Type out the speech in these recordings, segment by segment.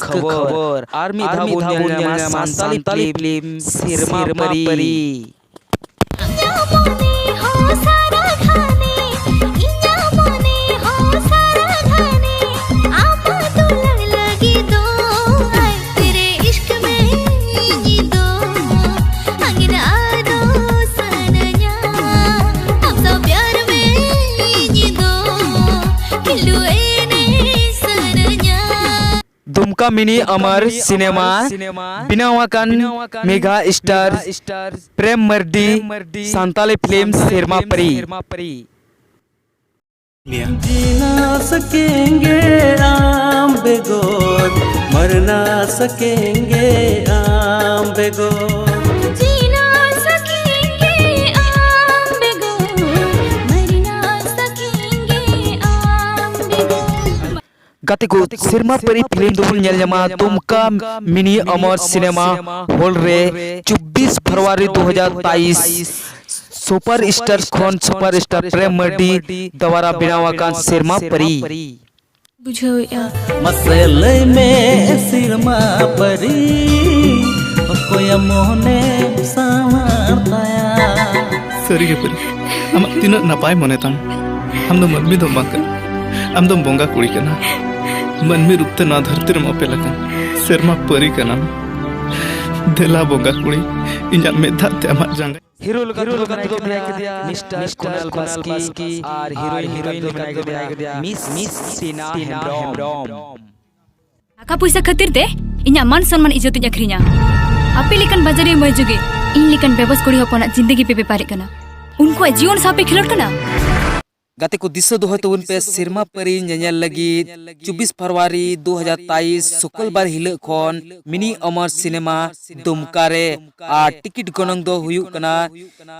खबर army धाबुन Santali film सिरमा परी Dumka mini अमर cinema बिनावाकन mega star प्रेम मर्दी सानताली फिल्म सिरमा परी जीना सकेंगे आम बेगोर मरना सकेंगे आम बेगोर गाते को सिरमा परी फिल्म दुबुल नेलमा दुमका मिनी अमर सिनेमा हॉल रे 24 फरवरी 2023 सुपरस्टार खन सुपरस्टार प्रेम मर्दी द्वारा बनावाकान सिरमा परी बुझाया मसले में सिरमा परी कोया मोहने सामारताया सरी के परी हम तीन नपाय मने तम हम दो मनमी दो बाक हम दो बोंगा कुड़ी कना मनमी रूपते ना धरती रे मपे लकन सिरमा परी कना देला बोंगा कुड़ी इन्या मेधा ते अमा जांग हीरो लगा तो बनाया के दिया मिस्टर कुणाल बास्की और हीरोइन बनाया के दिया मिस सीना हेम्ब्रम आका पैसा खातिर ते इन्या मान सम्मान इज्जत इन्या खरिnya आपे लेकन बाजारे मजुगे इन लेकन बेबस कुड़ी हपना जिंदगी पे बेपारे कना उनको जीवन सापे खिलड़ कना गाते को दिशा दोह तो उन पे सिरमा परी नेल लगी 24 फरवरी 2023 शुक्रवार हिल खन मिनी अमर सिनेमा दुमका रे आ टिकट गनंग दो हुयु कना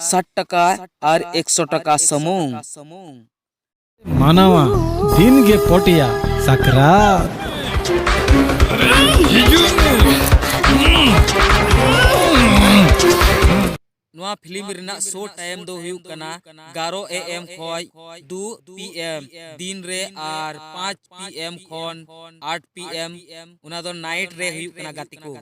60 टका और 100 टका समूह मानवा दिन गे पोटिया सकरा नवा फिल्म रिना शो टाइम दो हुयु कना 11 AM खोय 2 PM दिन रे और 5 PM खोन 8 PM उना दो नाइट रे हुयु कना गाती को